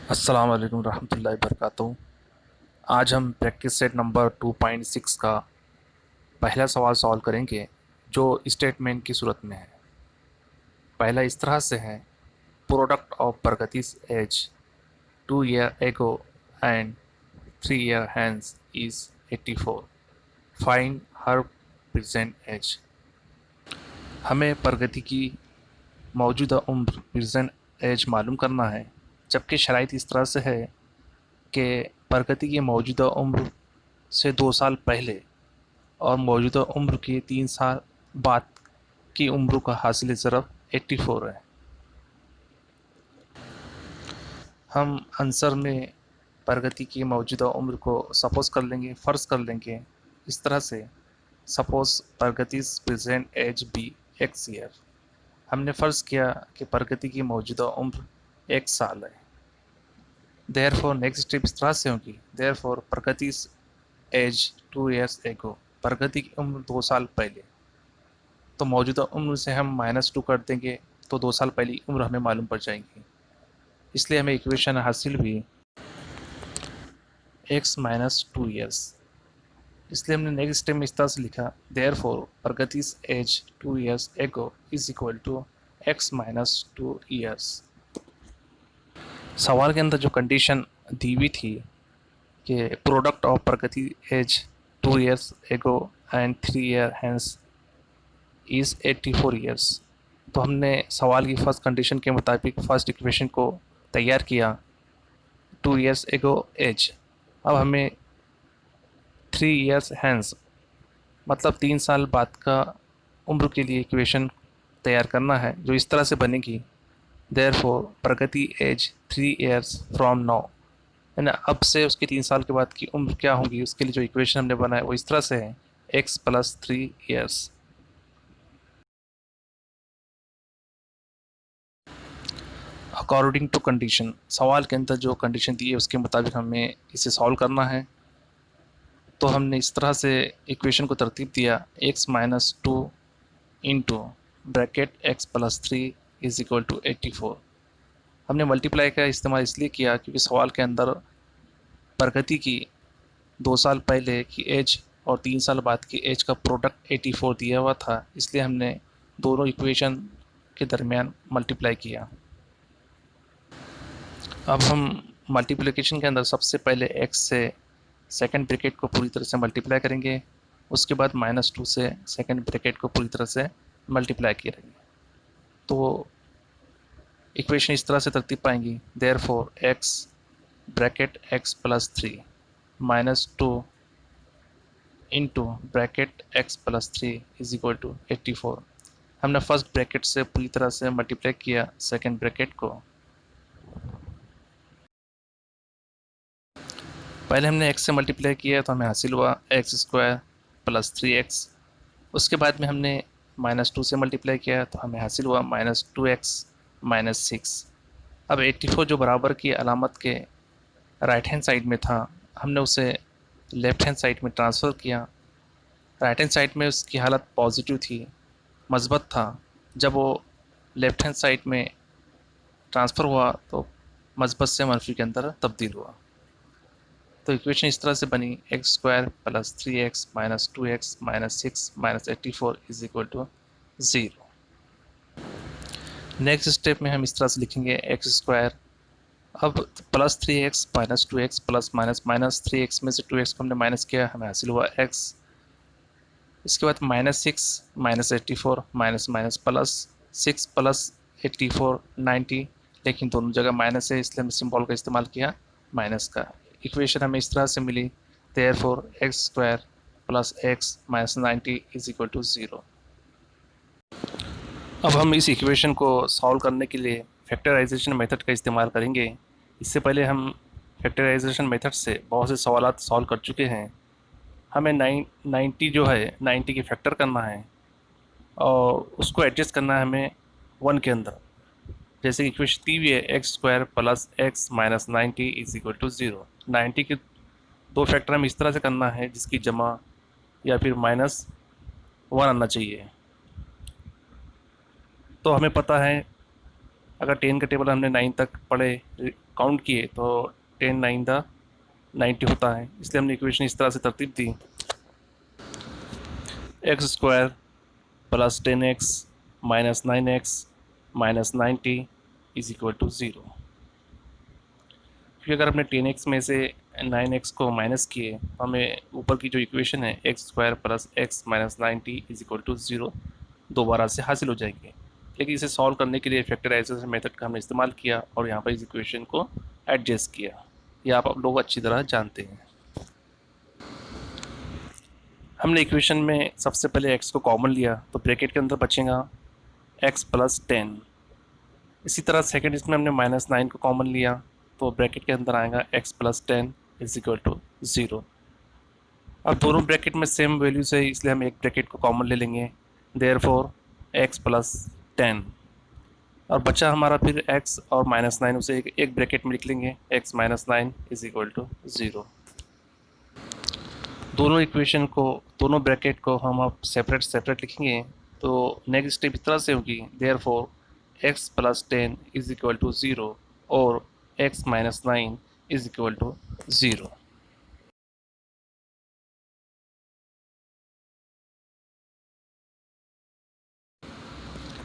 अस्सलाम वालेकुम रहमतुल्लाहि वबरकातुहू। आज हम प्रैक्टिस सेट नंबर 2.6 का पहला सवाल सॉल्व करेंगे जो स्टेटमेंट की सूरत में है। पहला इस तरह से है, product of Pragati's age 2 year ago and 3 year hence is 84, find her present age. हमें प्रगति की मौजूदा उम्र प्रेजेंट एज मालूम करना है, जबकि शराइत इस तरह से है कि प्रगति की मौजूदा उम्र से 2 साल पहले और मौजूदा उम्र के 3 साल बाद की उम्र का हासिल ज़रब 84 है। हम आंसर में प्रगति की मौजूदा उम्र को सपोज कर लेंगे, फ़र्ज़ कर लेंगे इस तरह से, suppose Pragati's present age be x year. हमने फ़र्ज़ किया कि प्रगति की मौजूदा उम्र 1 साल है। देयरफॉर नेक्स्ट स्टेप इस तरह से होगी, therefore Pragati's age 2 years ago, प्रगति की उम्र 2 साल पहले। तो मौजूदा उम्र से हम -2 कर देंगे तो 2 साल पहले उम्र हमें मालूम पड़ जाएगी। इसलिए हमें इक्वेशन हासिल हुई x माइनस 2 ईयर्स। इसलिए हमने नेक्स्ट स्टेप में इस तरह से लिखा, therefore Pragati's age 2 years ago is equal to x minus 2 years. सवाल के अंदर जो कंडीशन दी हुई थी कि product of Pragati age 2 years ago and 3 year hence is 84 years, तो हमने सवाल की फर्स्ट कंडीशन के मुताबिक फर्स्ट इक्वेशन को तैयार किया 2 years ago एज। अब हमें 3 years hence मतलब 3 साल बाद का उम्र के लिए इक्वेशन तैयार करना है, जो इस तरह से बनेगी, therefore Pragati age 3 years from now, है ना। अब से उसके 3 साल के बाद की उम्र क्या होगी, उसके लिए जो इक्वेशन हमने बनाया वो इस तरह से है, x plus 3 years। According to condition, सवाल के अंदर जो कंडीशन दी है उसके मुताबिक हमें इसे सॉल्व करना है। तो हमने इस तरह से इक्वेशन को तरतीब दिया, x minus 2 into bracket x plus 3 is equal to 84। हमने मल्टीप्लाई का इस्तेमाल इसलिए किया क्योंकि सवाल के अंदर प्रगति की 2 साल पहले की एज और 3 साल बाद की एज का प्रोडक्ट 84 दिया हुआ था, इसलिए हमने दोनों इक्वेशन के दरमियान मल्टीप्लाई किया। अब हम मल्टीप्लिकेशन के अंदर सबसे पहले x से सेकंड ब्रैकेट को पूरी तरह से मल्टीप्लाई करेंगे, उसके बाद -2 से सेकंड ब्रैकेट को पूरी तरह से मल्टीप्लाई करेंगे, तो इक्वेशन इस तरह से तरतीब पाएंगी, therefore x bracket x plus 3 -2 into bracket x plus 3 is equal to 84। हमने फर्स्ट ब्रैकेट से पूरी तरह से मल्टीप्लाई किया सेकंड ब्रैकेट को। पहले हमने x से मल्टीप्लाई किया तो हमें हासिल हुआ एक्स स्क्वायर प्लस 3x। उसके बाद में हमने -2 से मल्टीप्लाई किया तो हमें हासिल हुआ -2x माइनस 6। अब 84 जो बराबर की अलामत के राइट हैंड साइड में था, हमने उसे लेफ़्ट हैंड साइड में ट्रांसफ़र किया। राइट हैंड साइड में उसकी हालत पॉजिटिव थी, मस्बत था। जब वो लेफ़्ट हैंड साइड में ट्रांसफ़र हुआ तो मस्बत से मनफी के अंदर तब्दील हुआ। तो इक्वेशन इस तरह से बनी, X square plus 3x minus 2x minus 6 minus 84 is equal to 0। Next step में हम इस तरह से लिखेंगे एक्स स्क्वायर, अब plus 3x minus 2x plus minus 3x में से 2x को हमने माइनस किया, हमें हासिल हुआ x। इसके बाद -6 minus 84 minus minus plus 6 plus 84 90, लेकिन दोनों जगह माइनस है इसलिए हमने सिंबल का इस्तेमाल किया माइनस का। इक्वेशन हमें इस तरह से मिली, therefore x square plus x minus 90 is equal to 0। अब हम इस इक्वेशन को सॉल्व करने के लिए फैक्टराइजेशन मेथड का इस्तेमाल करेंगे। इससे पहले हम फैक्टराइजेशन मेथड से बहुत से सवालात सॉल्व कर चुके हैं। हमें 90 जो है 90 की फैक्टर करना है और उसको एडजस्ट करना है हमें 1 के अंदर। जैसे कि इक्वेशन दी हुई है, X square plus x minus 90 is equal to 0। 90 के दो फैक्टर हमें इस तरह से करना है जिसकी जमा या फिर -1 आना चाहिए। तो हमें पता है, अगर 10 का टेबल हमने 9 तक पढ़े काउंट किए तो 10 9 द 90 होता है, इसलिए हमने इक्वेशन इस तरह से तरतीब दी, x square plus 10x minus 9x minus 90 is equal to 0। क्योंकि अगर हमने 10x में से 9x को माइनस किए तो हमें ऊपर की जो इक्वेशन है X square plus x minus 90 is equal to 0 दोबारा से हासिल हो जाएंगे। लेकिन इसे सॉल्व करने के लिए फैक्टराइजेशन मेथड का हमने इस्तेमाल किया और यहाँ पर इस इक्वेशन को एडजस्ट किया। ये आप लोग अच्छी तरह जानते हैं। हमने इक्वेशन में सबसे पहले x को कॉमन लिया तो ब्रैकेट के अंदर बचेगा x प्लस 10। इसी तरह सेकेंड इसमें हमने माइनस 9 को कॉमन लिया तो ब्रैकेट के अंदर आएगा x plus 10 is equal to 0। अब दोनों ब्रैकेट में सेम वैल्यूज है, इसलिए हम एक ब्रैकेट को कॉमन ले लेंगे, देयरफॉर x प्लस 10। और बचा हमारा फिर x और माइनस 9, उसे एक ब्रैकेट में लिख लेंगे, x minus 9 is equal to 0। दोनों इक्वेशन को, दोनों ब्रैकेट को हम अब सेपरेट लिखेंगे तो नेक्स्ट स्टेप इस तरह से होगी, therefore x plus 10 is equal to 0 और x minus 9 is equal to 0।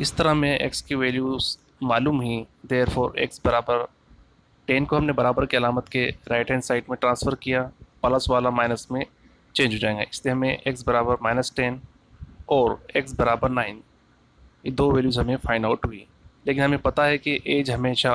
इस तरह में x की वैल्यूज मालूम ही, देयरफॉर x बराबर 10 को हमने बराबर के अलामत के राइट हैंड साइड में ट्रांसफ़र किया, प्लस वाला माइनस में चेंज हो जाएगा, इसलिए हमें x बराबर -10 और x बराबर 9 ये दो वैल्यूज़ हमें फाइंड आउट हुई। लेकिन हमें पता है कि एज हमेशा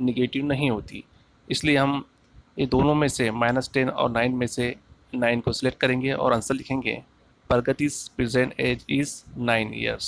निगेटिव नहीं होती, इसलिए हम ये दोनों में से -10 और 9 में से 9 को सिलेक्ट करेंगे और आंसर लिखेंगे, प्रगति's प्रेजेंट एज इज़ 9 years।